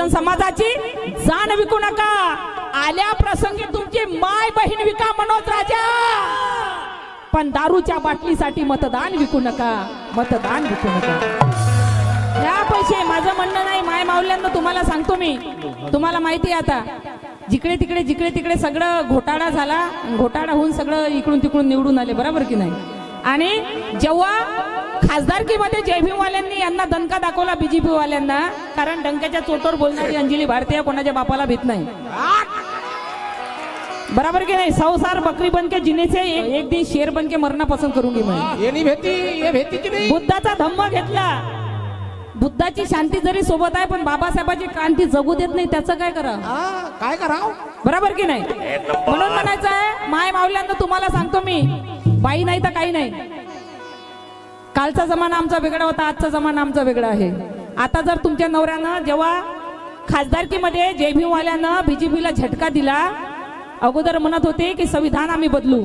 म्हणून समाजाची जाण विकू नका, आल्या प्रसंगी तुमची माय बहीण विका मनोज राजा, पण दारूच्या बाटलीसाठी मतदान विकू नका, मतदान विकू नका. या पैसे माझं म्हणणं नाही, माय माऊल्यांना तुम्हाला सांगतो मी, तुम्हाला माहिती आहे आता जिकडे तिकडे सगळं घोटाळा झाला, घोटाळा होऊन सगळं इकडून तिकडून निवडून आले, बरोबर की नाही. आणि जेव्हा खासदारकीमध्ये जय भीमवाल्यांनी यांना दणका दाखवला बीजेपी वाल्यांना, कारण डंक्याच्या चोटवर बोलणारी अंजली भारतीय कोणाच्या बापाला भीत नाही, बराबर की नाही. 100 साल बकरी बन के जीने से एक दिन शेर बन के मरना पसंद करूंगी मैं. ये नहीं भेटी, ये भेटीची नाही. बुद्धाचा धम्म घेतला, बुद्धाची शांती जरी सोबत आहे पण बाबासाहेबांची क्रांती जगू देत नाही, त्याचं काय करा, काय कराव, बरोबर की नाही. म्हणून म्हणायचं आहे माय माऊल्यांना तुम्हाला सांगतो मी, बाई नाही तर काही नाही. कालचा जमाना आमचा वेगळा होता, आजचा जमाना आमचा वेगळा आहे. आता जर तुमच्या नवऱ्यानं जेव्हा खासदारकीमध्ये जय भीमवाल्यानं बीजेपीला झटका दिला, अगोदर म्हणत होते की संविधान आम्ही बदलू,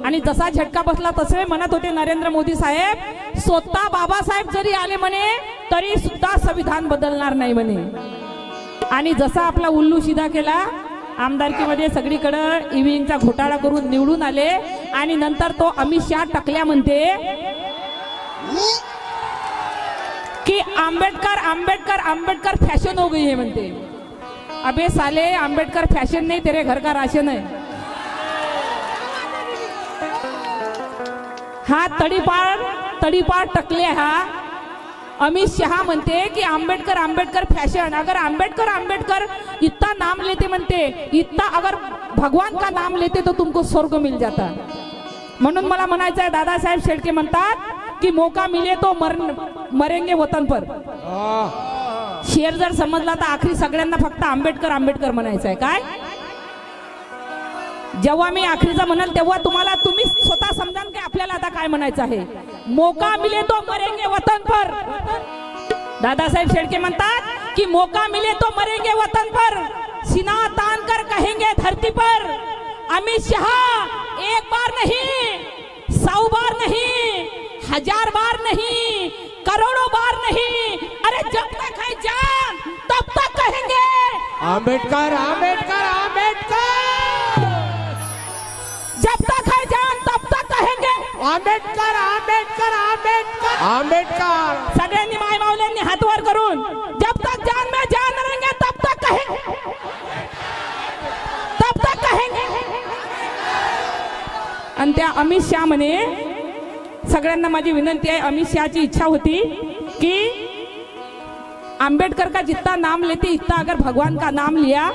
आणि जसा झटका बसला तसे म्हणत होते नरेंद्र मोदी साहेब स्वतः बाबासाहेब जरी आले म्हणे तरी सुद्धा संविधान बदलणार नाही म्हणे. आणि जसा आपला उल्लू शिदा केला, आमदारकीमध्ये सगळीकडे ईव्हीएमचा घोटाळा करून निवडून आले, आणि नंतर तो अमित शहा टकल्या म्हणते की आंबेडकर आंबेडकर आंबेडकर फॅशन हो गई है म्हणते. अबे साले, आंबेडकर फॅशन नहीं, तेरे घर का राशन है. हा तडीपार टकले हा अमित शहा म्हणते की आंबेडकर आंबेडकर फॅशन. अगर आंबेडकर आंबेडकर इतना नाम लेते म्हणते, इतना अगर भगवान का नाम लेते तो तुमको स्वर्ग मिल जाता. म्हणून मला म्हणायचं आहे, दादासाहेब शेळके म्हणतात की मौका मिले तो मरेंगे वतन पर. शेर जर समजला तर आखरी सगळ्यांना फक्त आंबेडकर आंबेडकर म्हणायचं आहे. काय जेव्हा मी आखरीचा म्हणाल तेव्हा तुम्ही स्वतः समजाल की आपल्याला आता काय म्हणायचं आहे. मौका मिले तो मरेंगे वतन पर. दादासाहेब शेळके म्हणतात की मौका मिले तो मरेंगे वतन पर, सीना तान कर कहेंगे धरती पर. अमित शहा एक बार नहीं, 100 बार नहीं, 1000 बार नहीं, करोड़ों बार नहीं, अरे जब तक है जान तब तक कहेंगे आंबेडकर आंबेडकर आंबेडकर. जब तक है जान तब तक कहेंगे आंबेडकर आंबेडकर आंबेडकर आंबेडकर. सगळ्यांनी माय माऊल्यांनी हात वर करून जब तक जान में जान रहेंगे तब तक कहेंगे, तब तक कहेंगे. आणि त्या अमित शहा म्हणे, सगळ्यांना माझी विनंती आहे, अमित शहाची इच्छा होती कि आंबेडकर का जितना नाम लेते इतना अगर भगवान का नाम लिया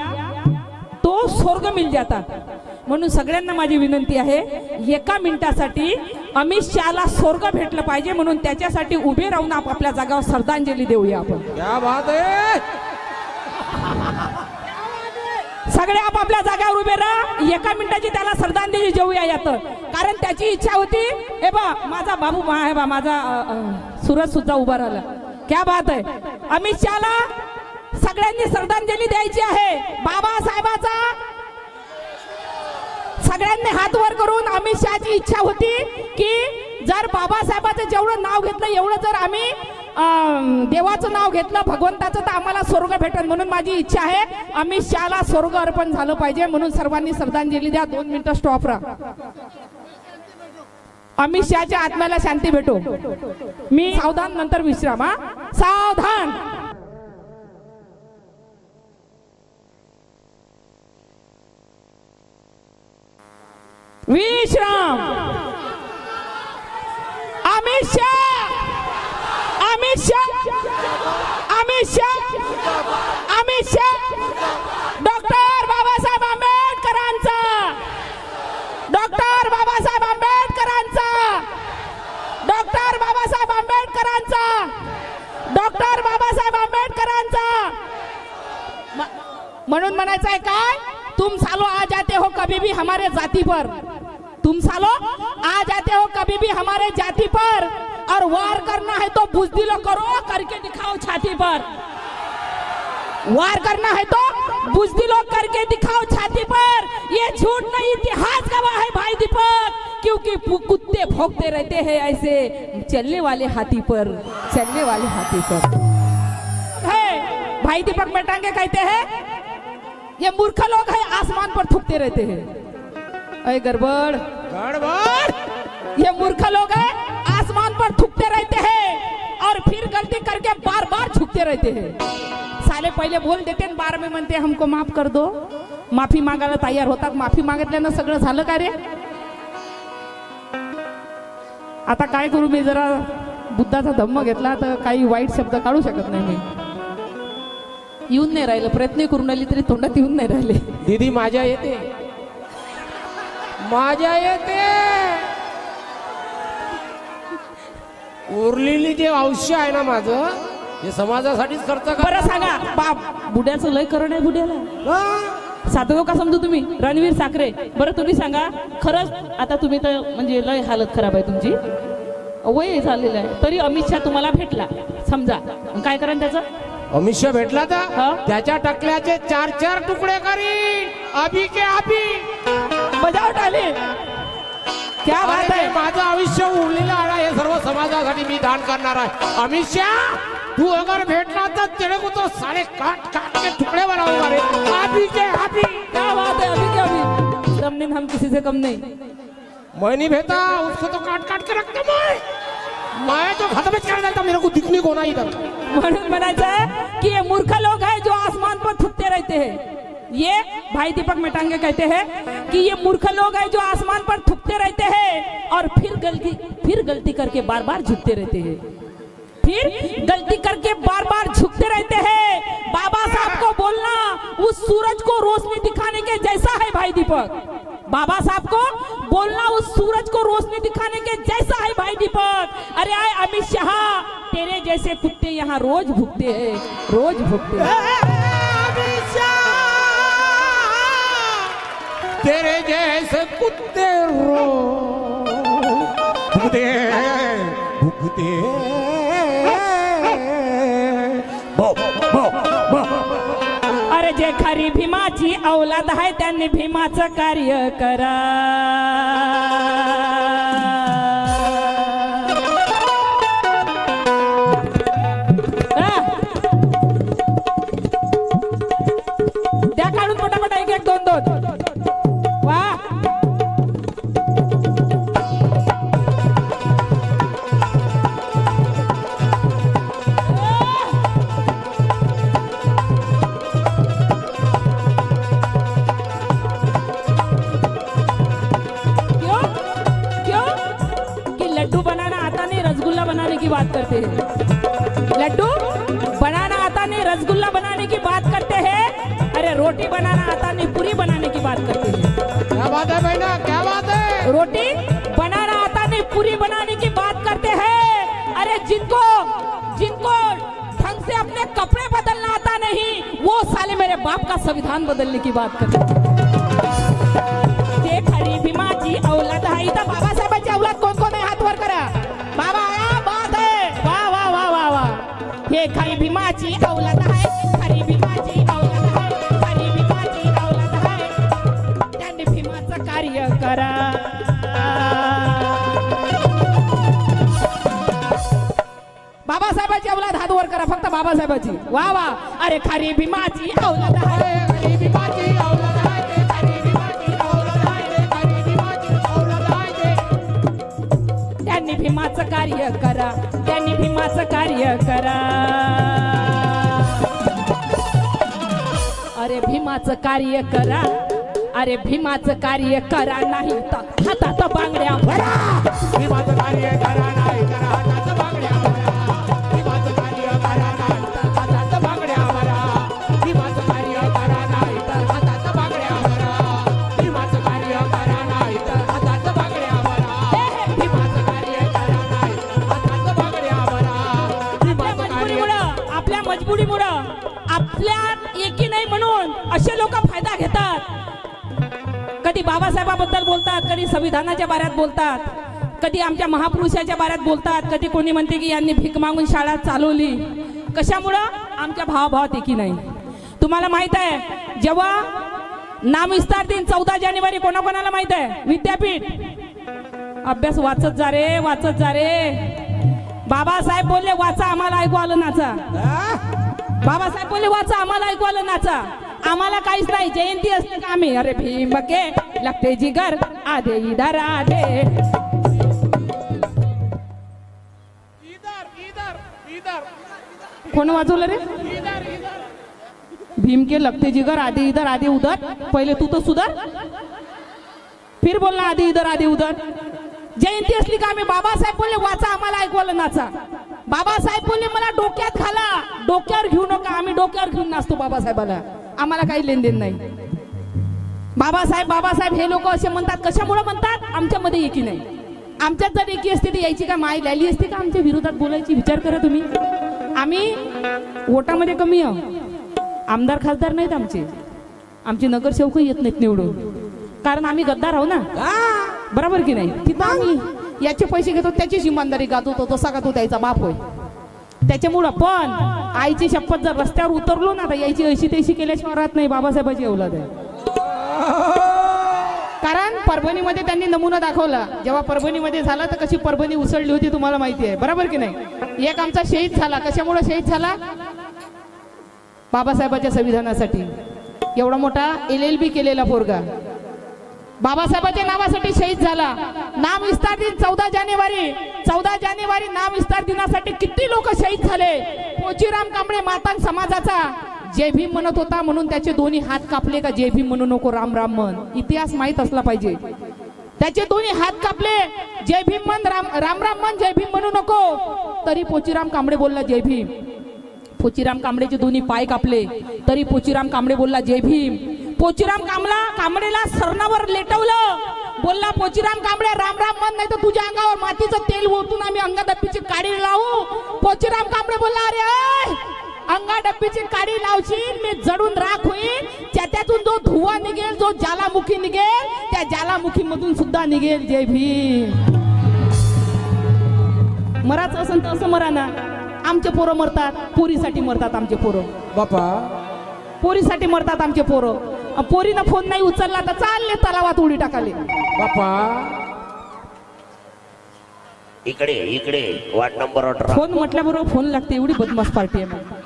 तो स्वर्ग मिल जाता. म्हणून सगळ्यांना माझी विनंती आहे, एका मिनिटासाठी अमित शहाला स्वर्ग भेटलं पाहिजे, म्हणून त्याच्यासाठी उभे राहून आपल्या जागावर श्रद्धांजली देऊया आपण. क्या बात आहे. सगळे आपापल्या जागावर उभे राहा, एका मिनिटाची त्याला श्रद्धांजली देऊया यात. कारण त्याची इच्छा होती. हे बा माझा बाबू आहे बा, माझा सूरज सुद्धा उभा राहिला. क्या बात आहे. अमित शहाला सगळ्यांनी श्रद्धांजली द्यायची आहे. बाबासाहेबाचा सगळ्यांनी हात वर करून, अमित शहाची इच्छा होती की जर बाबासाहेबाचं जेवढं नाव घेतलं एवढं जर आम्ही देवाचं नाव घेतलं, भगवंताचं, तर आम्हाला स्वर्ग भेटेल. म्हणून माझी इच्छा आहे अमित शहाला स्वर्ग अर्पण झालं पाहिजे. म्हणून सर्वांनी श्रद्धांजली द्या. 2 मिनिटं स्टॉप राहा. अमित शहाच्या आत्म्याला शांती भेटो. मी सावधान, नंतर विश्राम. हा सावधान. विश्राम. अमित शाह, अमित शाह, अमित शाह, अमित शाह. डॉक्टर बाबासाहेब आंबेडकरांचा, डॉक्टर बाबासाहेब आंबेडकरांचा, डॉक्टर बाबासाहेब आंबेडकरांचा, डॉक्टर बाबासाहेब आंबेडकरांचा. म्हणून म्हणायचं आहे काय, तुम सालो आ जाते हो कभी भी हमारे जाति पर, तुम सालो आ जाते हो कभी भी हमारे जाति पर, और वार करना है तो बुजदिलो करो, करके दिखाओ छाती पर. वार करना है तो बुजदिलो करके दिखाओ छाती पर. ये झूठ नहीं, इतिहास गवाह है भाई दीपक, क्योंकि कुत्ते भौंकते रहते हैं ऐसे चलने वाले हाथी पर, चलने वाले हाथी पर. है भाई दीपक मेटांगे कहते हैं ये मूर्ख लोग है आसमान पर थूकते रहते हैं। अरे गड़बड़ गड़बड़। ये मूर्ख लोग है आसमान पर थूकते रहते हैं और फिर गलती करके बार बार झुकते रहते हैं। साले पहिले बोल देते आणि बार में म्हणते हमको माफ कर दो, माफी मागायला तयार होतात। माफी मागितल्यानं सगळं झालं का रे? आता काय करू मी, जरा बुद्धाचा धम्म घेतला तर काही वाईट शब्द काढू शकत नाही मी। येऊन नाही राहिलं, प्रयत्न करून राहिली तरी तोंडात येऊन नाही राहिले। दीदी माझ्या येते, माझ्या येते। उरलेली जे आयुष्य आहे ना माझं, हे समाजासाठीच खर्च कर। बरं सांगा, बाप बुड्याचं लय करण आहे बुड्याला। हा? साधव का समजू तुम्ही? रणवीर साखरे, बरं तुम्ही सांगा खरंच, आता तुम्ही तर म्हणजे लय हालत खराब आहे तुमची, वय झालेलं आहे, तरी अमित शहा तुम्हाला भेटला समजा, काय करा त्याचं? अमित शहा भेटला हा? तर त्याच्या टकल्याचे 4-4 तुकडे करीन, अभि के अभि। बजावट आली, क्या बात आहे। माझं आयुष्य उरलेलं आहे, हे सर्व समाजासाठी मी दान करणार आहे। अमित शहा तू अगर भेटला तर तेरे को तो साले काट काट के टुकड़े बनाऊंगा रे, अभि के अभि। क्या बात है, अभी क्या अभी दम नहीं, हम किसी से कम नहीं। मैं नहीं भेटा, उसको तो काट काट के रखता मैं तो खत्म कर देता, मेरे को दिखने को नहीं इधर। म्हणून म्हणायचं है कि ये मूर्ख लोग हैं जो आसमान पर थूकते रहते हैं। ये भाई दीपक मेटांगे कहते हैं कि ये मूर्ख लोग हैं जो आसमान पर थूकते रहते हैं और फिर गलती करके बार बार झुकते रहते हैं, फिर गलती करके बार बार झुकते रहते हैं। बाबा साहब को बोलना उस सूरज को रोशनी दिखाने के जैसा है भाई दीपक। बाबा साहब को बोलना उस सूरज को रोशनी दिखाने के जैसा है भाई दीपक। अरे आए अमित शाह, तेरे जैसे कुत्ते यहाँ रोज भुगते हैं, रोज भुगते हैं। तेरे जैसे कुत्ते भुगते भुगते। अरे जे खरी भीमाची औलाद आहे त्यांनी भीमाचं कार्य करा। द्या काढून पटापट, एक एक दोन दोन। वा की बात करते हैं, लड्डू बनाना आता नहीं रसगुल्ला बनाने की बात करते हैं। अरे रोटी बनाना आता नहीं पूरी बनाने की बात करते हैं। क्या बात है बहना, क्या बात है? रोटी बनाना आता नहीं पूरी बनाने की बात करते हैं। अरे जिनको ढंग से अपने कपड़े बदलना आता नहीं, वो साले मेरे बाप का संविधान बदलने की बात करते हैं। खरी भीमाची औलाद आहे, इथं बाबासाहेबांची औलाद कोण कोण आहे? हात वर करा। बाबा बात आहे, वा वा वा वा वा। हे खरी भीमाची औलाद आहे, खरी भीमाची औलाद आहे, खरी भीमाची औलाद आहे, त्यांनी भीमाचं कार्य करा। बाबासाहेबांची औलाद हात वर करा, फक्त बाबासाहेबांची। वा वा। अरे खरी भीमाची औलाद आहे, खरी भीमाची औलाद आहे, खरी भीमाची औलाद आहे, खरी भीमाची औलाद आहे, त्यांनी भीमाचं कार्य करा, त्यांनी भीमाचं कार्य करा। अरे भीमाचं कार्य करा, अरे भीमाचं कार्य करा, नाही तर हातात बांगड्या भरा। भीमाचं कार्य करा, नाही तर हातात बांगड्या भरा। भीमाचं कार्य करा, नाही तर हातात बांगड्या भरा। भीमाचं कार्य करा, नाही तर हातात बांगड्या भरा। भीमाचं कार्य करा, नाही तर हातात बांगड्या भरा। भीमाचं कार्य करा, नाही तर हातात बांगड्या भरा। भीमाचं कार्य आपल्या मजबुरीमुळं आपल्या एकी नाही म्हणून असे लोक फायदा घेतात। कधी बाबासाहेबाबद्दल बोलतात, कधी संविधानाच्या बाऱ्यात बोलतात, कधी आमच्या महापुरुषाच्या बाऱ्यात बोलतात, कधी कोणी म्हणते की यांनी भीक मागून शाळा चालवली। कशामुळं? आमच्या भावाभावात एकी नाही। तुम्हाला माहित आहे जेव्हा नामविस्तार दिन 14 जानेवारी कोणाकोणाला माहित आहे? विद्यापीठ। अभ्यास वाचत जा रे, वाचत जा रे। बाबासाहेब बोलले वाचा, आम्हाला ऐकू आलं नाचा। बाबासाहेब बोलले वाचा, आम्हाला ऐकू आलं नाचा. आम्हाला काहीच नाही, जयंती असते का आम्ही अरे भीम के लगते जिगर आधे इधर आधे. कोण वाजवलं रे? भीम के लगते जिगर आधे इधर आधे उधर. पहिले तू तर सुधर. फिर बोलला आधी इधर आधी उधर. जयंती असली का आम्ही बाबासाहेब बोलले वाचा, आम्हाला ऐकू आलं नाचा. बाबासाहेब बोलले मला डोक्यात घाला, डोक्यावर घेऊ नका. आम्ही डोक्यावर घेऊन नाचतो बाबासाहेबाला, आम्हाला काही लेनदेन नाही. बाबासाहेब बाबासाहेब हे लोक असे म्हणतात. कशामुळे म्हणतात? आमच्यामध्ये एकी नाही. आमच्यात जर एकी असते तर यायची का माय लायली असते का आमच्या विरोधात बोलायची? विचार करा तुम्ही. आम्ही वोटामध्ये कमी आहोत. आमदार खासदार नाहीत आमचे नगरसेवकही येत नाहीत निवडून, कारण आम्ही गद्दार आहो ना. बरोबर की नाही? तिथं आम्ही याचे पैसे घेतो, त्याचीच इमानदारी गाजवतो, तसा का तो त्याचा बाप होय. त्याच्यामुळं पण आईची शपथ जर रस्त्यावर उतरलो ना तर यायची ऐशी तेशी केल्याशिवाय राहत नाही. बाबासाहेबाची औलाद आहे. कारण परभणीमध्ये त्यांनी नमुना दाखवला. जेव्हा परभणीमध्ये झाला तर कशी परभणी उसळली होती तुम्हाला माहिती आहे. बरोबर की नाही? एक आमचा शहीद झाला. कशामुळे शहीद झाला? बाबासाहेबाच्या संविधानासाठी. एवढा मोठा LLB केलेला पोरगा बाबासाहेबांच्या नावासाठी शहीद झाला. नाम विस्तार दिन 14 जानेवारी नाम विस्तार दिनासाठी किती लोक शहीद झाले. पोचीराम कांबळे मातांग समाजाचा जय भीम म्हणत होता म्हणून त्याचे दोन्ही हात कापले का जय भीम म्हणू नको, राम राम म्हण. इतिहास माहित असला पाहिजे. त्याचे दोन्ही हात कापले, जय भीम म्हण, राम राम म्हण, जय भीम म्हणू नको. तरी पोचीराम कांबळे बोलला जय भीम. पोचीराम कांबळेचे दोन्ही पाय कापले तरी पोचीराम कांबळे बोलला जय भीम. पोचीराम कांबळेला सरणावर लेटवलं. बोलला पोचीराम कांबळे राम राम म्हण, नाही तर तुझ्या अंगावर मातीचं तेल ओतून आम्ही अंगाडप्पीची काडी लावू. पोचीराम कांबळे बोलला अरे अंगाडप्पीची काडी लावशील मी जडून राख होईल. त्यातून जो धुवा निघेल, जो ज्वालामुखी निघेल, त्या ज्वालामुखी मधून सुद्धा निघेल जय भीम. मराच असं तर असं मरा ना. आमचे पोरं मरतात, पोरीसाठी मरतात आमचे पोरं. बापा पोरीसाठी मरतात आमचे पोरं. पोरीनं फोन नाही उचलला तर चालले तलावात उडी टाकाले. बापा इकडे वार्ड नंबर 18. फोन म्हटल्याबरोबर फोन लागते. एवढी बदमाश पार्टी आहे. मग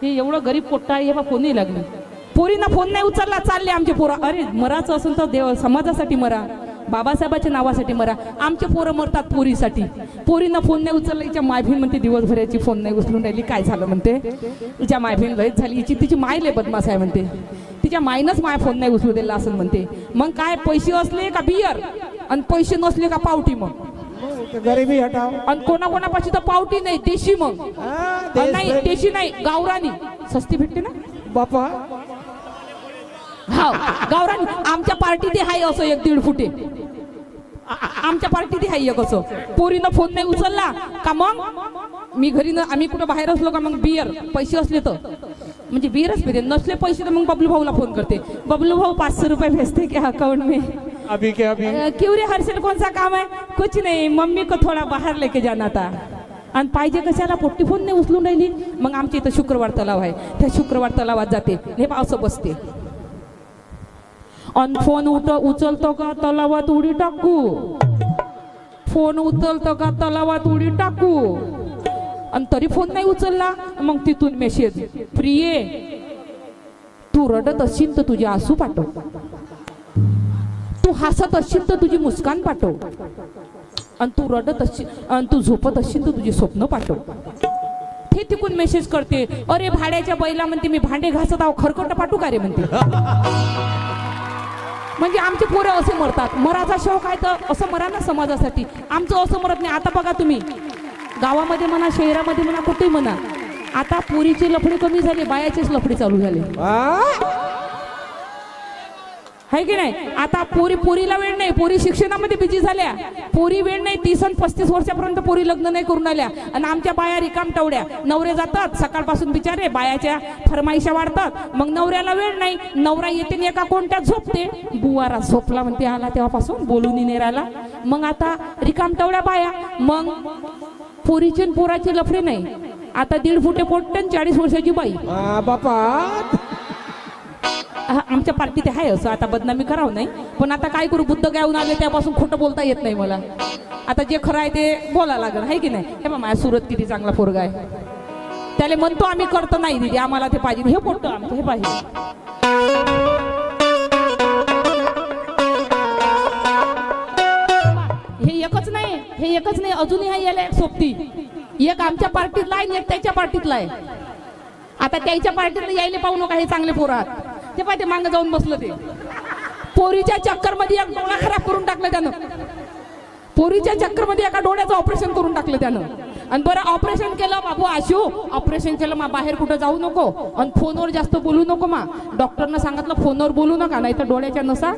हे एवढं गरीब पोट्टा आहे बा, फोनही लागले. पोरीनं फोन नाही उचलला चालले आमचे पोरं. अरे मराचं असेल तर देव समाजासाठी मरा, बाबासाहेबाच्या नावासाठी मरा. आमचे पोरं मरतात पोरीसाठी. पोरीनं फोन नाही उचलला. हिच्या मायभीन म्हणते दिवसभराची फोन नाही उचलून राहिली, काय झालं म्हणते. हिच्या मायभीन लयच झाली. तिची मायले बदमाश आहे म्हणते. तिच्या मायनच माय फोन नाही उचलू दिला असं म्हणते. मग काय पैसे असले का बियर आणि पैसे नसले का पावटी. मग गरिबी हटाव. आणि कोणाकोणापाशी तर पावटी नाही, देशी. मग नाही देशी नाही, गावरानी सस्ती भेटते ना बापा. हा गावरानी. आमच्या पार्टीत आहे असं 1-1.5 फुटे. आमच्या पार्टीत आहे एक असं. पोरीनं फोन नाही उचलला का मग मी घरी आम्ही कुठं बाहेर असलो का मग बियर पैसे असले तर म्हणजे बियरच पिते, नसले पैसे तर मग बबलू भाऊला फोन करते. बबलू भाऊ 500 रुपये भेजते क्या अकाउंट में? अभी क्या अभी क्यों रे हर्षल, कौन सा काम है? कुछ नहीं, मम्मी को थोड़ा बाहर लेके जाना था. आणि पाहिजे कशाला पोट्टी फोन नाही उचलून राहिली. मग आमच्या इथं शुक्रवार तलाव आहे, त्या शुक्रवार तलावात जाते. हे असं बसते. अन फोन उचलतो का तलावात उडी टाकू. फोन उचलतो का तलावात उडी टाकू. आणि तरी फोन नाही उचलला मग तिथून मेसेज, प्रिये तू रडत असशील तर तुझे आसू पाठव, तू हसत असशील तर तुझी मुस्कान पाठव, आणि तू रडत असशील आणि तू झोपत असशील तर तुझी स्वप्न पाठव. हे तिकून मेसेज करते. अरे भाड्याच्या बैला म्हणते मी भांडे घासत आहो, खरकट पाठवू का रे म्हणते. म्हणजे आमचे पोरे असे मरतात. मराचा शौक आहे तर असं मरा ना समाजासाठी. आमचं असं मरत नाही. आता बघा तुम्ही गावामध्ये म्हणा, शहरामध्ये म्हणा, कुठेही म्हणा, आता पोरीचे लफडे कमी झाले, बायाचेच लफडे चालू झाले. आहे की नाही? आता पोरीला वेळ नाही, पोरी शिक्षणामध्ये बिझी झाल्या. पोरी वेळ नाही, 30 आणि 35 वर्षापर्यंत पोरी लग्न नाही करून आल्या. आणि आमच्या बाया रिकाम टवड्या. नवरे जातात सकाळपासून बिचारे, बायाच्या फरमाईशा वाढतात. मग नवऱ्याला वेळ नाही. नवरा येते एका कोणत्यात झोपते. बुवारा झोपला म्हणते आला तेव्हापासून बोलून नाही राहिला. मग आता रिकाम टवड्या बाया. मग पोरीचे पोराचे लफडे नाही. आता 1.5 फुटे पोट्ट 40 वर्षाची बाई. बापा आमच्या पार्टीत आहे असं. आता बदनामी करावं नाही, पण आता काय करू, बुद्ध गाऊन आले त्यापासून खोटं बोलता येत नाही मला. आता जे खरं आहे ते बोला लागेल, आहे की नाही. हे बा माझ्या सुरत किती चांगला पोरगा आहे. त्याला म्हणतो आम्ही करतो नाही दीदी आम्हाला ते पाहिजे हे फोटो आमचं हे पाहिजे हे एकच नाही अजूनही हा यायला एक सोबती एक आमच्या पार्टीतला आहे आणि एक त्याच्या पार्टीतला आहे आता त्याच्या पार्टीतला यायला पाहू नका हे चांगले पोरं आहात ते पाहिजे मागं जाऊन बसलं ते पोरीच्या चक्कर मध्ये एक डोळा खराब करून टाकलं त्यानं पोरीच्या चक्कर मध्ये एका डोळ्याचं ऑपरेशन करून टाकलं त्यानं आणि बरं ऑपरेशन केलं बाबू आशू ऑपरेशन केलं मा बाहेर कुठं जाऊ नको आणि फोनवर जास्त बोलू नको मा डॉक्टरनं सांगितलं फोनवर बोलू नका नाही तर डोळ्याच्या नसा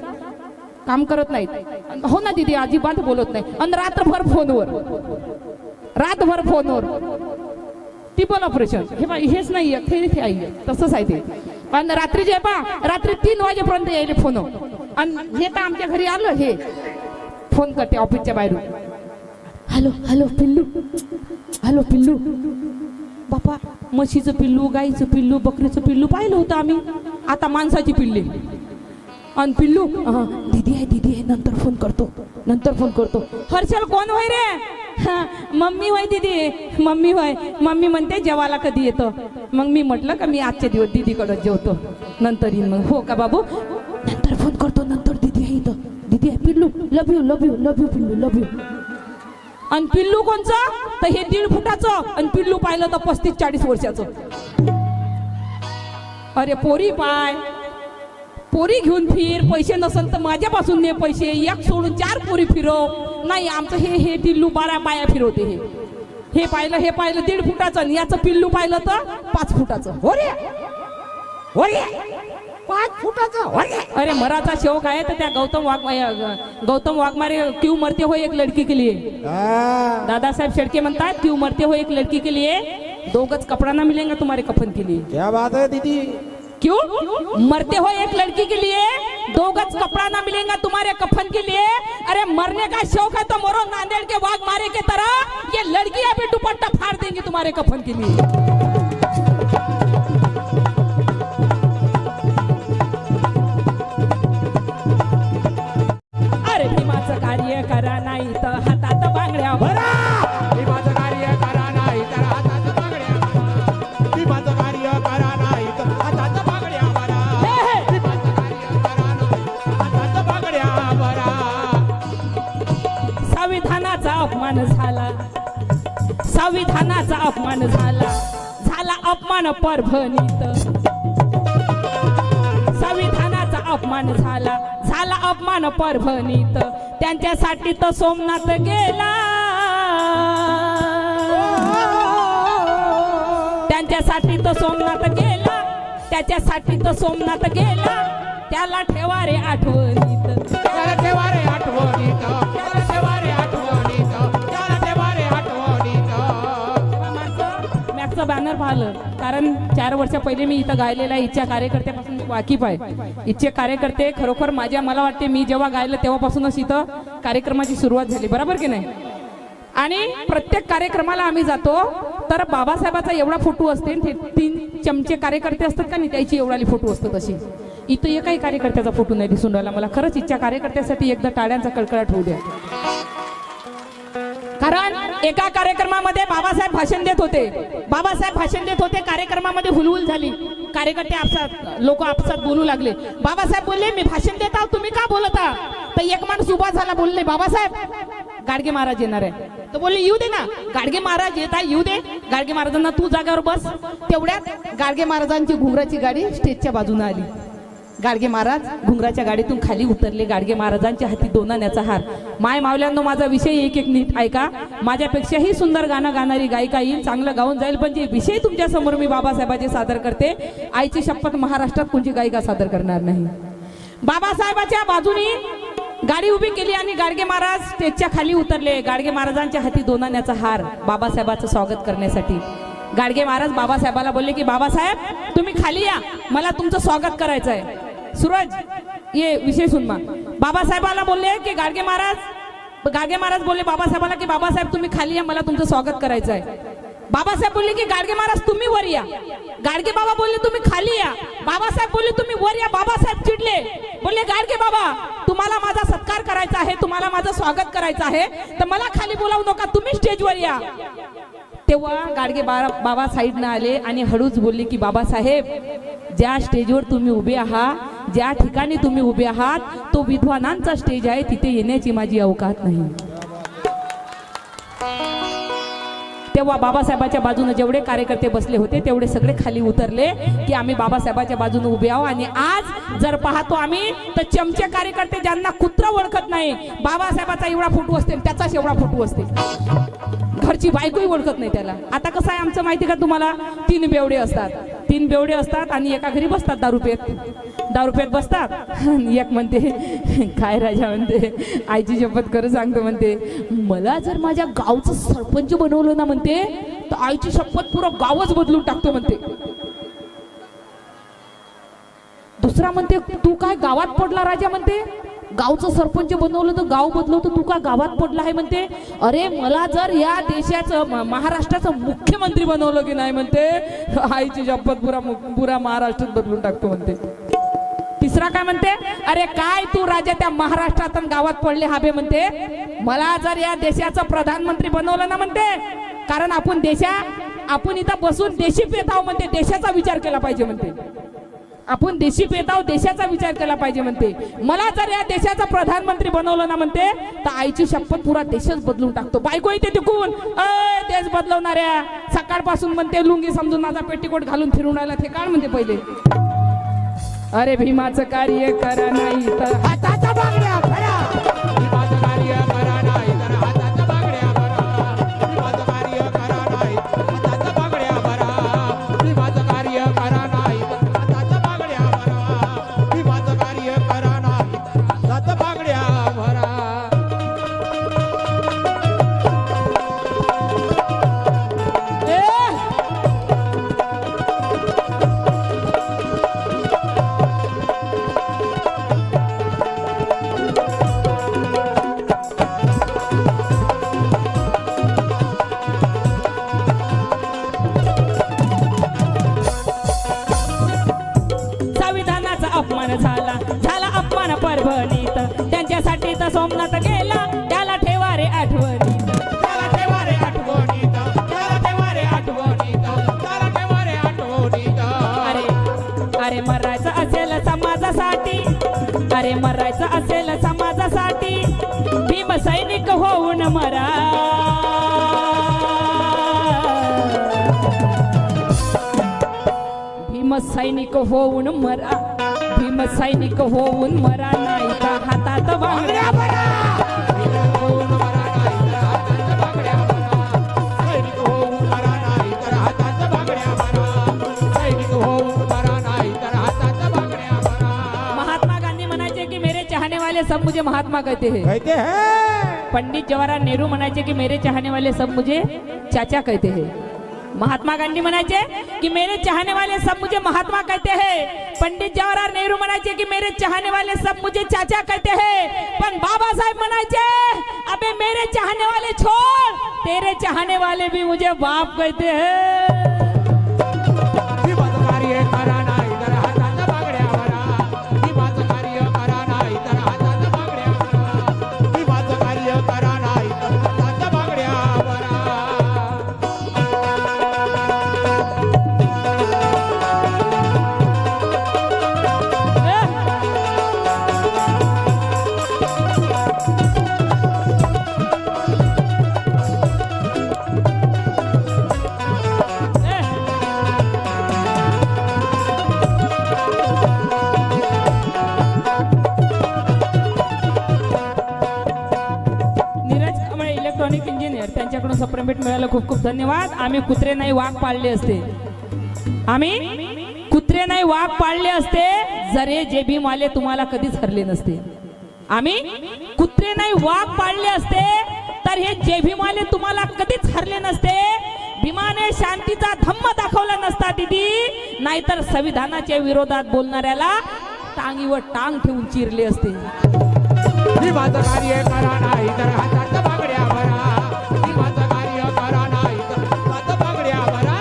काम करत नाहीत हो ना दीदी अजिबात बोलत नाही आणि रात्रभर फोनवर टिपल ऑपरेशन हेच नाही हे आहे तसंच आहे ते पण रात्री जे पा रात्री 3 वाजेपर्यंत यायले फोन आणि हे तर आमच्या घरी आलं हे फोन करते ऑफिसच्या बाहेरून हॅलो पिल्लू बापा म्हशीचं पिल्लू गाईचं पिल्लू बकरीचं पिल्लू पाहिलं होतं आम्ही आता माणसाची पिल्ली आणि पिल्लू दीदी आहे नंतर फोन करतो हर्षल कोण होय रे मम्मी होय दीदी मम्मी म्हणते जेवायला कधी येतं मग मी म्हटलं का मी आजचे दिवस दीदीकडे जेवतो नंतर येईन मग हो का बाबू नंतर फोन करतो नंतर दीदी आहे इथं दीदी आहे पिल्लू लव यू पिल्लू लव यू आणि पिल्लू कोणचं तर हे 1.5 फुटाचं आणि पिल्लू पाहिलं तर 35-40 वर्षाचं अरे पोरी घेऊन फिर पैसे नसेल तर माझ्यापासून ने पैसे एक सोडून 4 पोरी फिरव नाही आमचं हे टिल्लू 12 बाया फिरवते हे पाहिलं 1.5 फुटाचं आणि याचं पिल्लू पाहिलं तर 5 फुटाचं हो रे 5 फुटाचं अरे मराठा शौक आहे तर त्या गौतम वाघमारे क्यों मरते हो एक लड़की के लिए दादासाहेब शेडके म्हणतात क्यों मरते हो एक लड़की के लिए 2 गज कपड़ा ना मिलेगा तुम्हारे कफन के लिए क्या बात है दीदी क्यों मरते हो एक लड़की के लिए 2 गज कपड़ा ना मिलेगा तुम्हारे कफन के लिए अरे मरने का शौक है तो मरो नांदेड़ के वाघ मारे के तरह ये लड़कियां भी दुपट्टा फाड़ देंगी तुम्हारे कफन के लिए अरे भीमाचं कार्य करा नाही तर हातात बांगड्या भरा भीमाचं कार्य करा नाही तर हातात बांगड्या भीमाचं कार्य करा नाही तर हातात बांगड्या भरा भीमाचं कार्य करा नाही हातात बांगड्या भरा संविधानाचा अपमान झाला अपमान परभणीत संविधानाचा अपमान झाला अपमान परभणीत त्यांच्यासाठी तो सोमनाथ गेला त्याच्यासाठी तो सोमनाथ गेला त्याला ठेवा रे आठवणीत मॅगचं बॅनर पाहिलं कारण 4 वर्ष पहिले मी इथं गायलेला इच्छा कार्यकर्त्यापासून वाकिफ आहे इच्छे कार्यकर्ते खरोखर मला वाटते मी जेव्हा गायलं तेव्हापासूनच इथं कार्यक्रमाची सुरुवात झाली बरोबर की नाही आणि प्रत्येक कार्यक्रमाला आम्ही जातो तर बाबासाहेबाचा एवढा फोटो असते 3 चमचे कार्यकर्ते असतात का नाही त्याची एवढाली फोटो असतो तशी इथं एकही कार्यकर्त्याचा फोटो नाही दिसून राहिला मला खरंच इच्छा कार्यकर्त्यासाठी एकदा टाळ्यांचा कळकळाट होऊ द्या कारण एका कार्यक्रमामध्ये बाबासाहेब भाषण देत होते कार्यक्रमामध्ये हुलहुल झाली कार्यकर्ते लोक आपसात बोलू लागले बाबासाहेब बोलले मी भाषण देत आहो तुम्ही का बोलत आहात तर एक माणूस उभा झाला बोलले बाबासाहेब गाडगे महाराज येणार आहे तर बोलले येऊ दे ना गाडगे महाराज येत आहे येऊ दे गाडगे महाराजांना तू जागेवर बस तेवढ्यात गाडगे महाराजांची घुंगराची गाडी स्टेजच्या बाजूने आली गाडगे महाराज घुंगराच्या गाडीतून खाली उतरले गाडगे महाराजांच्या हाती 2 आण्याचा हार माय मावल्यांनो माझा विषय एक नीट ऐका माझ्यापेक्षाही सुंदर गाणं गाणारी गायिका येईल चांगलं गाऊन जाईल पण जे विषय तुमच्या समोर मी बाबासाहेबांचे सादर करते आईची शपथ महाराष्ट्रात कोणती गायिका सादर करणार नाही बाबासाहेबाच्या बाजूनी गाडी उभी केली आणि गाडगे महाराज स्टेजच्या खाली उतरले गाडगे महाराजांच्या हाती 2 आण्याचा हार बाबासाहेबांचं स्वागत करण्यासाठी गाडगे महाराज बाबासाहेबाला बोलले की बाबासाहेब तुम्ही खाली या मला तुमचं स्वागत करायचं आहे सूरज ये विषय सुन मा बाबासाहेबाला बोलले की गाडगे महाराज बोलले बाबासाहेबाला की बाबासाहेब तुम्ही खाली या मला तुमचं स्वागत करायचं आहे बाबासाहेब बोलले की गाडगे महाराज तुम्ही वर या गाडगे बाबा बोलले तुम्ही खाली या बाबासाहेब बोलले तुम्ही वर या बाबासाहेब चिडले बोलले गाडगे बाबा तुम्हाला माझा सत्कार करायचा आहे तुम्हाला माझं स्वागत करायचं आहे तर मला खाली बोलावू नका तुम्ही स्टेजवर या तेव्हा गाडगे बाबा साईडनं आले आणि हळूच बोलले की बाबासाहेब, ज्या स्टेजवर तुम्ही उभे आहात, ज्या ठिकाणी तुम्ही उभे आहात, तो विद्वानांचा स्टेज आहे, तिथे येण्याची माझी अवकात नाही. तेव्हा बाबासाहेबाच्या बाजूने जेवढे कार्यकर्ते बसले होते तेवढे सगळे खाली उतरले की आम्ही बाबासाहेबाच्या बाजूने उभे आहोत. आणि आज जर पाहतो आम्ही तर चमचे कार्यकर्ते ज्यांना कुत्रा ओळखत नाही, बाबासाहेबाचा एवढा फोटो असते त्याचाच एवढा फोटो असते, घरची बायकोही ओळखत नाही त्याला. आता कसं आहे आमचं माहिती का तुम्हाला, 3 बेवडे असतात, 3 बेवडे असतात आणि एका घरी बसतात दारू पेत बसतात. एक म्हणते काय राजा म्हणते, आईची शपथ खरं सांगतो म्हणते, मला जर माझ्या गावचं सरपंच बनवलं ना म्हणते तर आईची शपथ पुरं गावच बदलून टाकतो म्हणते. दुसरा म्हणते, तू काय गावात पडला राजा म्हणते, गावचं सरपंच बनवलं तर गाव बदलवतं, तू का गावात पडला आहे म्हणते. अरे मला जर या देशाचं महाराष्ट्राचं मुख्यमंत्री बनवलं की नाही म्हणते, आईची शपथ पुरा महाराष्ट्रात बदलून टाकतो म्हणते. तिसरा काय म्हणते, अरे काय तू राजा त्या महाराष्ट्रात गावात पडले हाबे म्हणते, मला जर या देशाचं प्रधानमंत्री बनवलं ना म्हणते, कारण आपण इथं बसून देशी पेत आहो म्हणते, देशाचा विचार केला पाहिजे म्हणते, आपण देशी पेत आहो, देशाचा विचार केला पाहिजे म्हणते. मला जर या देशाचा प्रधानमंत्री बनवलं ना म्हणते तर आईची शपथ पुरा देशच बदलून टाकतो. बायको इथे तिकून, देश बदलवणाऱ्या, सकाळपासून म्हणते लुंगी समजून माझा पेटीकोट घालून फिरून राहिला, ते काढ म्हणते पहिले. अरे भीमाचं कार्य करा नाही तर हाताचा बांगड्या भरा, भीमाचं कार्य करा नाही तर हाताचा बांगड्या भरा, भीमाचं कार्य करा नाही हाताचा बांगड्या भरा, भीमाचं कार्य करा नाही हाताचा बांगड्या भरा, भीमाचं कार्य करा नाही हाताचा बांगड्या भरा. अपमान झाला अपमान परभणीत, त्यांच्यासाठी तर सोमनाथ गेला, त्याला ठेवा रे आठवणीत, त्याला ठेवा रे आठवणीत, त्याला ठेवा रे आठवणीत, त्याला ठेवा रे आठवणीत. अरे मरायचं असेल समाजासाठी, अरे मरायचं असेल समाजासाठी, भीम सैनिक होऊन मरा, भीम सैनिक होऊन मरा, भीम सैनिक होऊन मरा नाही तर हातात बांगड्या भरा. होऊन मरा नाही तर हातात बांगड्या भरा, सैनिक होऊन मरा नाही तर हातात बांगड्या भरा, सैनिक होऊन मरा नाही तर हातात बांगड्या भरा. महात्मा गांधी म्हणायचे की मेरे चाहने वाले सब मुझे महात्मा कहते हैं. कहते हैं. पंडित जवाहरलाल नेहरू म्हणायचे की मेरे चाहने वाले सब मुझे चाचा कहते हैं. महात्मा गांधी म्हणायचे की मेरे चाहने वाले सब मुझे महात्मा कहते हैं. पंडित जवाहरलाल नेहरू म्हणायचे की मेरे चाहने वाले सब मुझे चाचा कहते हैं. पण बाबासाहेब म्हणायचे, अबे मेरे चाहने वाले छोड़, तेरे चाहने वाले भी मुझे बाप कहते हैं. भीमाचं कार्य करा नाही तर हातात बांगड्या भरा, भीमाचं कार्य करा नाही तर हातात बांगड्या भरा, भीमाचं कार्य करा नाही तर हातात बांगड्या भरा. इलेक्ट्रॉनिक इंजिनियर त्यांच्याकडून सप्रेमेट मिळालं, खूप खूप धन्यवाद. आम्ही कुत्रे नाही वाघ पाळले असते, आम्ही कुत्रे नाही वाघ पाळले असते जर हे जे भीम आले तुम्हाला कधीच हरले नसते. आम्ही कुत्रे नाही वाघ पाळले असते तर हे जे भीम आले तुम्हाला कधीच हरले नसते. भीमाने शांतीचा धम्म दाखवला नसता दीदी, नाहीतर संविधानाच्या विरोधात बोलणाऱ्याला टांगीवर टांग ठेवून चिरले असते. भीमाचं कार्य करा नाही तर हातात बांगड्या भरा, भीमाचं कार्य करा नाही तर हातात बांगड्या भरा,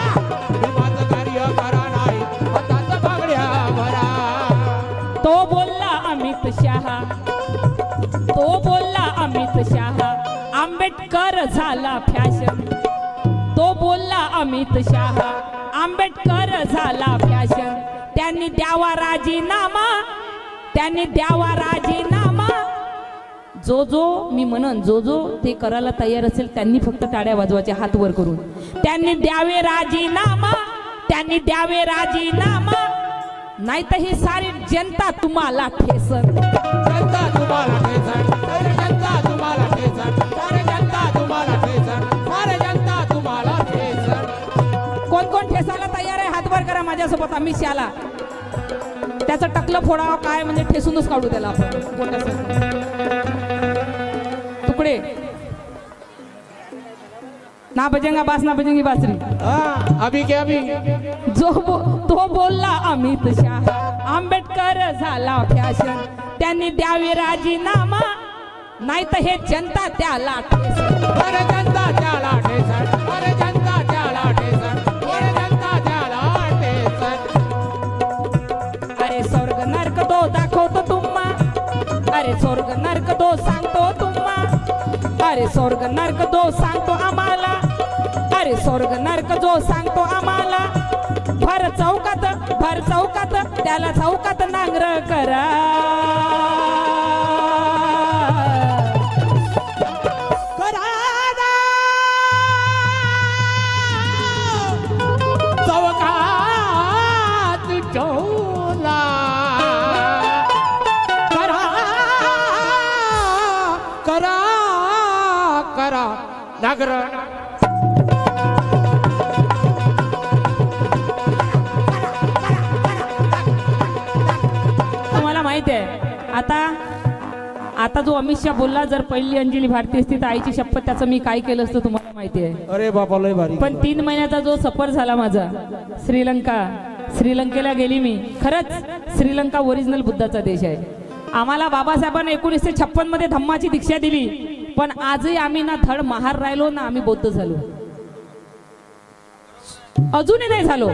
भीमाचं कार्य करा नाही हातात बांगड्या भरा. तो बोलला अमित शहा, तो बोलला अमित शहा, आंबेडकर झाला फॅशन. तो बोलला अमित शहा. आंबेडकर झाला फॅशन, त्यांनी द्यावा राजीनामा, त्यांनी द्यावा राजीनामा. जो जो मी म्हणन जो जो ते करायला तयार असेल त्यांनी फक्त टाळ्या वाजवायचे हात वर करून. त्यांनी द्यावे राजीनामा, त्यांनी द्यावे राजीनामा, नाही तर ही सारी जनता तुम्हाला ठेसन. जनता तुम्हाला ठेचण, सारे जनता तुम्हाला ठेचण, सारे जनता तुम्हाला ठेचण, सारे जनता तुम्हाला ठेचण. कोण कोण ठेसायला तयार आहे हात वर करा माझ्यासोबत. अमित शहाला त्याचं टकलं फोडावं काय म्हणजे ठेसूनच काढू त्याला आपण पोटासोबत. तुकडे ना बजेंगा बास ना बजेंगी बासरी. अभी क्या अभी तो बोलला अमित शहा. आंबेडकर झाला फॅशन, त्यांनी द्यावे राजीनामा, नाही तर हे जनता त्याला ठेसन. अरे जनता त्याला ठेचण, अरे जनता त्याला ठेचण, अरे जनता त्याला ठेचण. अरे स्वर्ग नरक दो दाखवतो तुम्हा, अरे स्वर्ग नरक दो सांगतो तुम्हा, अरे स्वर्ग नरक दो सांगतो आम्हाला, अरे स्वर्ग नरक जो सांगतो आम्हाला. भर चौकात त्याला चौकात नांगर करा. चौकात ठेवला करा करा करा नागर. तुम्हाला माहित आहे आता जो अमित शहा बोलला, जर पहिली अंजली भारती असती तर आईची शपथ त्याचं मी काय केलं असतं तुम्हाला माहिती आहे. अरे बापा लय भारी. पण 3 महिन्याचा जो सफर झाला माझा श्रीलंकेला गेली मी. खरंच श्रीलंका ओरिजिनल बुद्धाचा देश आहे. आम्हाला बाबासाहेबांनी 1956 मध्ये धम्माची दीक्षा दिली, पण आजही आम्ही ना धड महार राहिलो ना आम्ही बौद्ध झालो. अजूनही नाही झालो.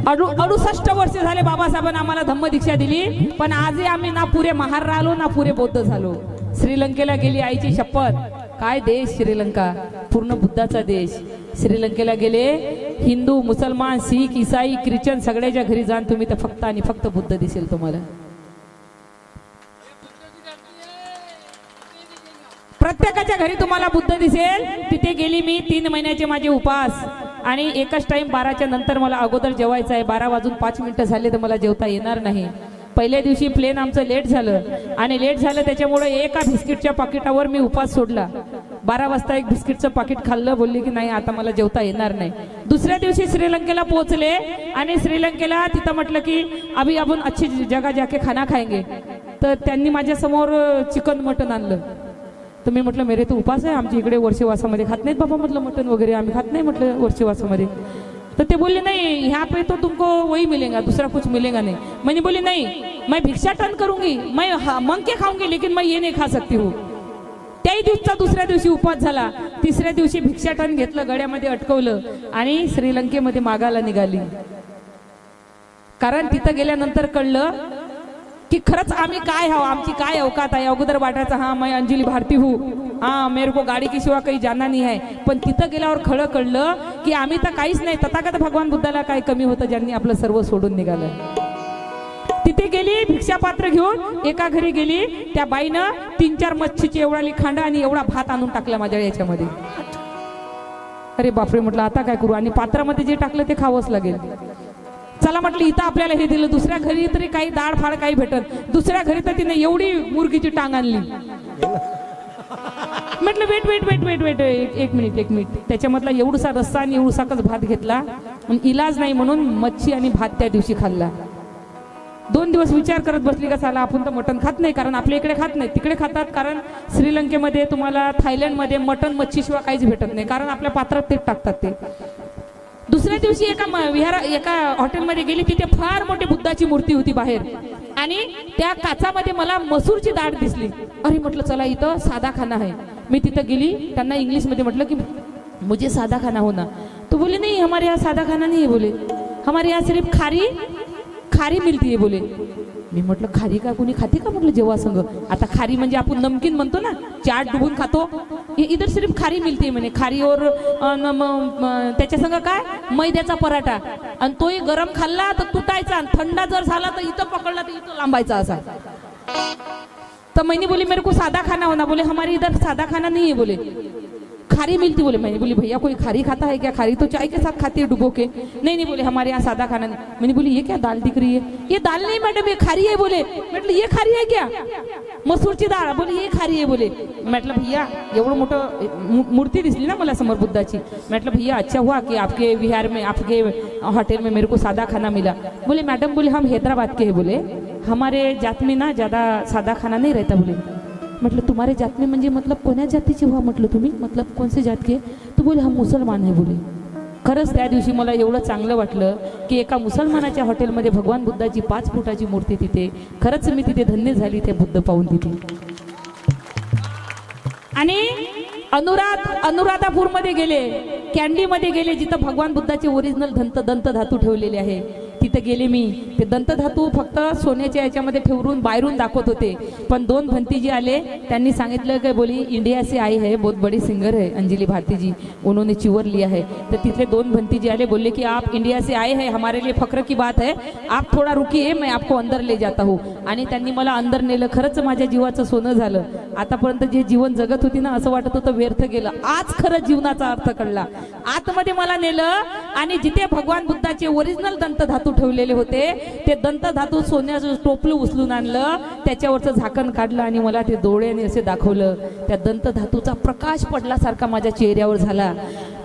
68 वर्ष झाले बाबासाहेबांनी आम्हाला धम्म दीक्षा दिली, पण आजही आम्ही ना पुरे महार राहिलो ना पुरे बौद्ध झालो. श्रीलंकेला गेली आईची शपथ. काय देश श्रीलंका, पूर्ण बुद्धाचा देश. श्रीलंकेला गेले, हिंदू मुसलमान शीख ईसाई ख्रिश्चन सगळ्याच्या घरी जाण तुम्ही तर फक्त आणि फक्त बुद्ध दिसेल तुम्हाला. प्रत्येकाच्या घरी तुम्हाला बुद्ध दिसेल. तिथे गेली मी. 3 महिन्याचे माझे उपास आणि एकच टाइम 12च्या नंतर मला अगोदर जेवायचं आहे. 12 वाजून 5 मिनिटं झाले तर मला जेवता येणार नाही. पहिल्या दिवशी प्लेन आमचं लेट झालं आणि लेट झालं त्याच्यामुळे एका बिस्किटच्या पाकिटावर मी उपास सोडला. 12 वाजता एक बिस्किटचं पाकिट खाल्लं, बोलली की नाही आता मला जेवता येणार नाही. दुसऱ्या दिवशी श्रीलंकेला पोहोचले आणि श्रीलंकेला तिथं म्हटलं की अभी आपण अच्छी जगह जाके खाना खाएंगे. तर त्यांनी माझ्या समोर चिकन मटन आणलं. तर मी म्हटलं मेरे तो उपास आहे, आमच्या इकडे वर्षवासामध्ये खात नाहीत बाबा म्हटलं मटन वगैरे, आम्ही खात नाही म्हटलं वर्षवासामध्ये. तर ते बोलले नहीं यहाँ पे तो तुमको वही मिलेगा, दूसरा कुछ मिलेगा नहीं. मैंने बोली नहीं, मैं भिक्षाटन करूंगी, मैं मांग के खाऊंगी, लेकिन मैं ये नहीं खा सकती हूँ. त्याही दिवसाचा दुसऱ्या दिवशी उपास झाला. तिसऱ्या दिवशी भिक्षाटन घेतलं, गड्यामध्ये अटकवलं आणि श्रीलंकेमध्ये मागायला निघाली. कारण तिथं गेल्यानंतर कळलं कि खरंच आम्ही काय हवं, आमची काय अवकात आहे. अगोदर वाटायचं हाँ मैं अंजली भारती हूँ, हाँ मेरे को गाडी की शिवा काही जाना नहीं है. पण तिथं गेल्यावर खळं कळलं की आम्ही तर काहीच नाही. तथागत भगवान बुद्धाला काय कमी होतं ज्यांनी आपलं सर्व सोडून निघालं. तिथे गेली भिक्षापात्र घेऊन, एका घरी गेली. त्या बाईनं 3-4 मच्छीची एवढाली खांड आणि एवढा भात आणून टाकला माझ्या याच्यामध्ये. अरे बापरे म्हटलं आता काय करू. आणि पात्रामध्ये जे टाकलं ते खावंच लागेल. चला म्हटलं इथं आपल्याला हे दिलं, दुसऱ्या घरी तरी काही डाळ फाळ काही भेटत. दुसऱ्या घरी तर तिने एवढी मुर्गीची टांग आणली. म्हटलं wait wait wait wait wait एक मिनिट. त्याच्यामधला एवढसा रस्सा आणि एवढसाच भात घेतला. इलाज नाही म्हणून मच्छी आणि भात त्या दिवशी खाल्ला. 2 दिवस विचार करत बसली का साला आपण तर मटण खात नाही, कारण आपल्या इकडे खात नाही, तिकडे खातात. कारण श्रीलंकेमध्ये तुम्हाला थायलंडमध्ये मटण मच्छीशिवाय काहीच भेटत नाही, कारण आपल्या पात्रात तेच टाकतात ते. दुसऱ्या दिवशी एका हॉटेलमध्ये गेली. तिथे फार मोठी बुद्धाची मूर्ती होती बाहेर आणि त्या काचामध्ये मला मसूरची डाळ दिसली. अरे म्हटलं चला इथं साधा खाना आहे. मी तिथं गेली. त्यांना इंग्लिशमध्ये म्हटलं की मुझे साधा खाना हो ना. तो बोले नहीं हमारे यहाँ साधा खाना नहीं है, बोले हमारे यहाँ सिर्फ खारी मिळती आहे बोले. मी म्हटलं खारी का कोणी खाते का म्हटलं जेव्हा संग. आता खारी म्हणजे आपण नमकीन म्हणतो ना, चाट डुबून खातो इधर सिर्फ खारी मिळते म्हणे, खारी और त्याच्या संग काय मैद्याचा पराठा, आणि तोही गरम खाल्ला तर तुटायचा, आणि थंडा जर झाला तर इथं पकडला तर इथं लांबायचा असा. तो मैंने बोली मेरे को सादा खाना होना. बोले हमारे इधर सादा खाना नहीं है, बोले खारी मिलती. बोले मैंने बोली भैया कोई खारी खाता है क्या? खारी तो चाय के साथ खाती है डुबो के. नहीं बोले हमारे यहाँ सादा खाना नहीं. मैंने बोली ये क्या दाल दिख रही है? ये दाल नहीं मैडम, ये खारी है. बोले मतलब ये खारी है क्या? मसूरची डाळ. बोले ये खारी है. बोले म्हटलं भैया एवढं मोठं मूर्ती दिसली ना मला समोर बुद्धाची. म्हटलं भैया अच्छा हुआ कि आपके विहार में, आपके होटल में मेरे को सादा खाना मिला. बोले मैडम बोले हम हैदराबाद के हैं, बोले हमारे जात में ना ज़्यादा सादा खाना नहीं रहता. बोले मतलब तुम्हारे जात में म्हणजे मतलब कोण्या जातीचे व्हा म्हटलं तुम्ही, मतलब कोणसे जात के? तो बोले हम मुसलमान आहे. बोले खरंच त्या दिवशी मला एवढं चांगलं वाटलं की एका मुसलमानाच्या हॉटेलमध्ये भगवान बुद्धाची 5 फुटाची मूर्ती तिथे. खरंच मी तिथे धन्य झाली ते बुद्ध पाहून तिथे. आणि अनुराधापूरमध्ये गेले, कॅन्डीमध्ये गेले, जिथं भगवान बुद्धाचे ओरिजिनल दंत धातू ठेवलेले आहे. तिथे गेले मी. ते दंत धातू फक्त सोन्याच्या याच्यामध्ये ठेवून बाहेरून दाखवत होते, पण 2 भंतीजी आले, त्यांनी सांगितलं की बोली इंडिया से आई है, बहुत बड़ी सिंगर है अंजलि भारती जी, उन्होंने चिवर लिया है. तर तिथले 2 भंतीजी आले, बोलले की आप इंडिया से आए हैं, हमारे लिए फख्र की बात है, आप थोड़ा रुकिए, मैं आपको अंदर ले जाता हूँ. आणि त्यांनी मला अंदर नेलं. खरंच माझ्या जीवाचं सोनं झालं. आतापर्यंत जे जीवन जगत होती ना, असं वाटत होतं व्यर्थ गेलं. आज खरं जीवनाचा अर्थ कळला. आतमध्ये मला नेलं आणि जिथे भगवान बुद्धाचे ओरिजिनल दंत धातू ठेवलेले होते, ते दंत धातू सोन्याचं टोपलं उचलून आणलं, त्याच्यावरचं झाकण काढलं आणि मला ते डोळ्याने असे दाखवलं. त्या दंत धातूचा प्रकाश पडल्यासारखा माझ्या चेहऱ्यावर झाला.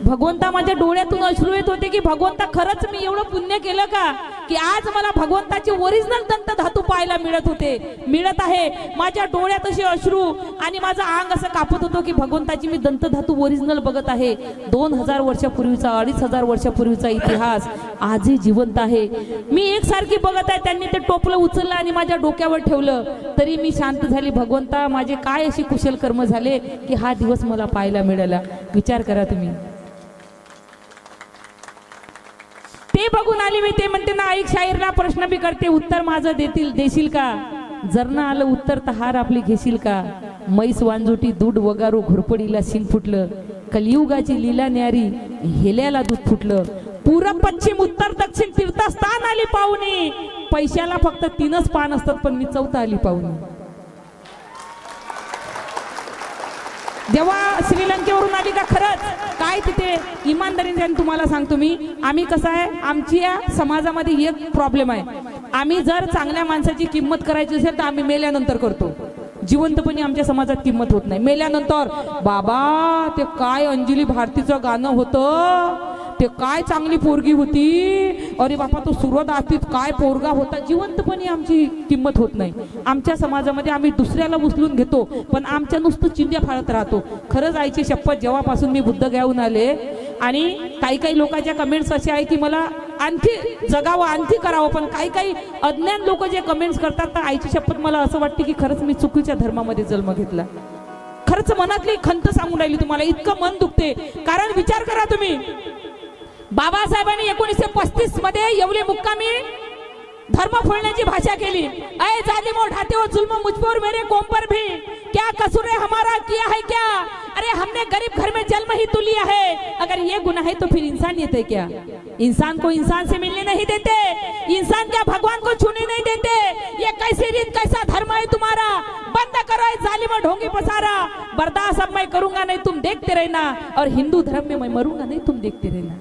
भगवंता माझ्या डोळ्यातून अश्रू येत होते की भगवंता खरंच मी एवढं पुण्य केलं का की आज मला भगवंताचे ओरिजिनल दंत धातू पाहायला मिळत आहे. माझ्या डोळ्यात असे अश्रू आणि माझं अंग असं कापत होतं की भगवंताची मी दंत धातू ओरिजिनल बघत आहे. 2000 वर्षापूर्वीचा, 2500 वर्षापूर्वीचा इतिहास आजही जिवंत आहे. मी एकसारखी बघत आहे. त्यांनी ते टोपलं उचललं आणि माझ्या डोक्यावर ठेवलं, तरी मी शांत झाली. भगवंता माझे काय अशी कुशल कर्म झाले की हा दिवस मला पाहायला मिळाला. विचार करा तुम्ही. ते बघून आली मी. ते म्हणते ना ऐक शाहीरला प्रश्न बी करते, उत्तर माझं देशील का? जर ना आलं उत्तर तर हार आपली घेशील का? मैस वांजुटी दूध वगारू घोरपडीला शिंग फुटलं, कलियुगाची लीला न्यारी हेल्याला दूध फुटलं. पूर्व पश्चिम उत्तर दक्षिण तीर्थस्थान आली पाहुणी. पैशाला फक्त 3च पान असतात, पण मी 4था आली पाहुणी. जेव्हा श्रीलंकेवरून आली का खरंच काय तिथे इमानदारीने तुम्हाला सांगतो मी. आम्ही कसं आहे, आमच्या समाजामध्ये एक प्रॉब्लेम आहे. आम्ही जर चांगल्या माणसाची किंमत करायची असेल तर आम्ही मेल्यानंतर करतो. जिवंतपणी आमच्या समाजात किंमत होत नाही. मेल्यानंतर बाबा ते काय अंजली भारतीचं गाणं होतं, ते काय चांगली पोरगी होती, अरे बापा तो सुरत आतीत काय पोरगा होता. जिवंतपणी आमची किंमत होत नाही. आमच्या समाजामध्ये आम्ही दुसऱ्याला उचलून घेतो, पण आमच्या नुसतं चिंध्या फाळत राहतो. खरंच आईची शपथ, जेव्हापासून मी बुद्ध घेऊन आले आणि काही लोकांच्या कमेंट्स असे आहे की मला आणखी जगावं, आणखी करावं, पण काही अज्ञान लोक जे कमेंट्स करतात, तर आईची शपथ मला असं वाटते की खरंच मी चुकीच्या धर्मामध्ये जन्म घेतला. खरंच मनातली खंत सांगून राहिली तुम्हाला. इतकं मन दुखते. कारण विचार करा तुम्ही, बाबासाहेबांनी 1935 मध्ये येवले मुक्कामी धर्म फोडण्याची भाषा केली. अय जालिमो ढाते हो जुल्म मुझपर मेरे कौम पर भी, क्या कसूर है हमारा, किया है क्या? अरे हमने गरीब घर में जन्म ही तो लिया है. अगर ये गुनाह है तो फिर इंसानियत है क्या? इंसान को इंसान से मिलने नहीं देते, इंसान क्या भगवान को छूने नहीं देते. ये कैसी रीत, कैसा धर्म है तुम्हारा? बंद करो ये जालिम ढोंगी पसारा. बर्दाश्त अब मैं करूंगा नहीं, तुम देखते रहना. और हिंदू धर्म में मैं मरूंगा नहीं, तुम देखते रहना.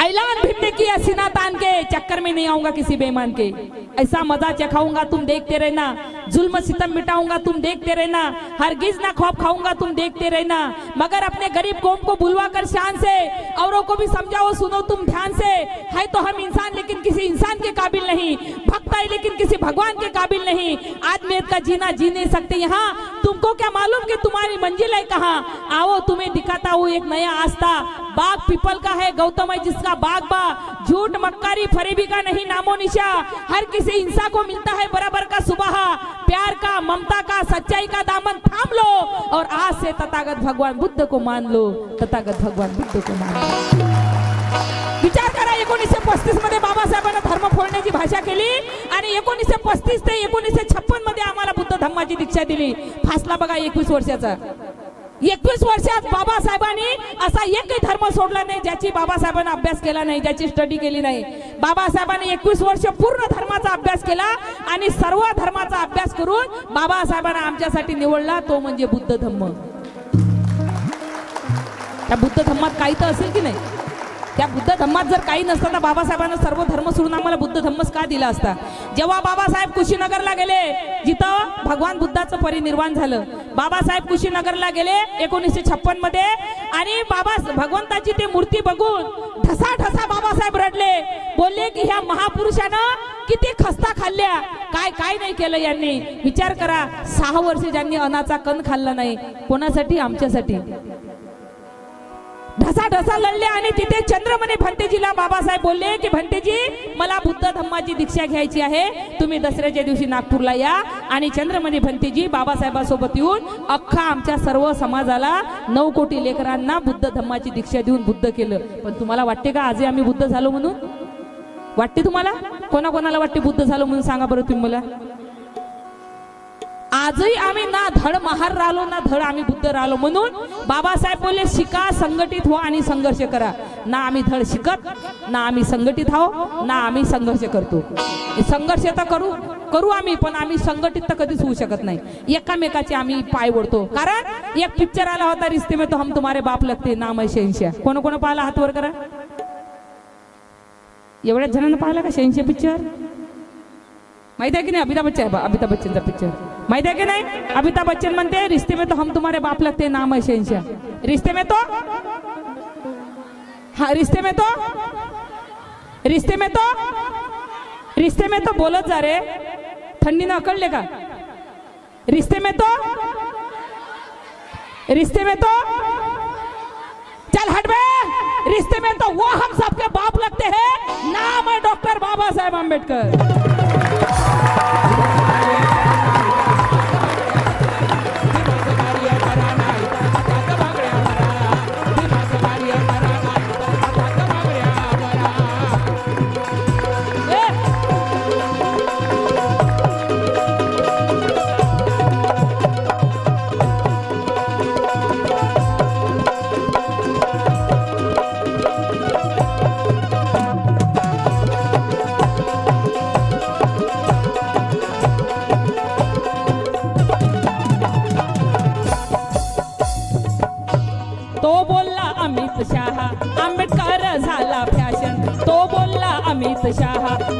ऐलान भिड़ने की सीना तान के, चक्कर में नहीं आऊंगा किसी बेईमान के. ऐसा मजा चखाऊंगा, तुम देखते रहना. जुल्म सितम मिटाऊंगा, तुम देखते रहना. हरगिज ना खौफ खाऊंगा, तुम देखते रहना. मगर अपने गरीब कौम को बुलवा कर शान से, औरों को भी समझाओ, सुनो तुम ध्यान से. है तो हम इंसान लेकिन किसी इंसान के काबिल नहीं, भक्त है लेकिन किसी भगवान के काबिल नहीं. आदमियत का जीना जी नहीं सकते यहाँ. तुमको क्या मालूम कि तुम्हारी मंजिल है कहाँ? आओ तुम्हें दिखाता हूँ एक नया आस्था. बाग पीपल का है, गौतम है जिसका बाग बा. झूठ मक्कारी फरेबी का नहीं नामो निशा. हर किसी इंसान को मिलता है बराबर का सुबह. प्यार का, ममता का, सच्चाई का दामन थाम लो और आज से तथागत भगवान बुद्ध को मान लो. तथागत भगवान बुद्ध को मान लो. विचार करा 1935 मध्ये बाबासाहेबांना धर्म फोडण्याची भाषा केली आणि 1935 ते 1956 मध्ये आम्हाला बुद्ध धम्माची दीक्षा दिली. फासला बघा 21 वर्षाचा. 21 वर्षात बाबासाहेबांनी असा एकही धर्म सोडला नाही ज्याची बाबासाहेबांना अभ्यास केला नाही, ज्याची स्टडी केली नाही. बाबासाहेबांनी 21 वर्ष पूर्ण धर्माचा अभ्यास केला आणि सर्व धर्माचा अभ्यास करून बाबासाहेबांना आमच्यासाठी निवडला, तो म्हणजे बुद्ध धम्म. त्या बुद्ध धम्मात काही तर असेल की नाही? त्या बुद्ध धम्मात जर काही नसतं तर बाबासाहेबांना सर्व धर्म सोडून आम्हाला बुद्ध धम्मच का दिला असता? जेव्हा बाबासाहेब कुशीनगरला गेले, जिथं भगवान बुद्धाचं परिनिर्वाण झालं, बाबासाहेब कुशीनगरला गेले 1956 मध्ये आणि भगवंताची ती मूर्ती बघून ढसा ढसा बाबासाहेब रडले. बोलले की ह्या महापुरुषानं किती खस्ता खाल्ल्या, काय काय नाही केलं यांनी. विचार करा, 6 वर्ष ज्यांनी अन्नाचा कण खाल्ला नाही, कोणासाठी? आमच्यासाठी. ढसा ढसा लढले आणि तिथे चंद्रमणी भंतेजीला बाबासाहेब बोलले की भंतेजी, मला बुद्ध धम्माची दीक्षा घ्यायची आहे, तुम्ही दसऱ्याच्या दिवशी नागपूरला या. आणि चंद्रमणी भंतेजी बाबासाहेबांसोबत येऊन अख्खा आमच्या सर्व समाजाला 9 कोटी लेकरांना बुद्ध धम्माची दीक्षा देऊन बुद्ध केलं. पण तुम्हाला वाटते का आजही आम्ही बुद्ध झालो म्हणून? वाटते तुम्हाला? कोणाकोणाला वाटते बुद्ध झालो म्हणून? सांगा बरं तुम्ही मला. आजही आम्ही ना धड महार राहिलो ना धड आम्ही बुद्ध राहिलो. म्हणून बाबासाहेब बोलले शिका, संघटित व्हा आणि संघर्ष करा. ना आम्ही धड शिकत, ना आम्ही संघटित आहो, ना आम्ही संघर्ष करतो. संघर्ष तर करू आम्ही, पण आम्ही संघटित तर कधीच होऊ शकत नाही. एकामेकाचे आम्ही पाय ओढतो. कारण एक पिक्चर आला होता, रिश्ते में तो हम तुम्हारे बाप लगते, नाम है शहंशाह. कोण कोण पाहिला? हात वर करा. एवढ्याच जणांना पाहिला का शहंशाह पिक्चर? माहिती आहे की नाही? अमिताभ बच्चनचा पिक्चर माहिती आहे की नाही? अमिताभ बच्चन म्हणते रिश्ते में तो हम तुम्हारे बाप लगते, नाम है शहंशाह. रिश्ते में तो, हाँ रिश्ते में तो बोलत जा रे, थंडीनं अकळले का? रिश्ते में तो चल हट बे. रिश्ते में तो वो हम सबके बाप लगते हैं, नाम है डॉक्टर बाबा साहेब आंबेडकर. अमित शाह,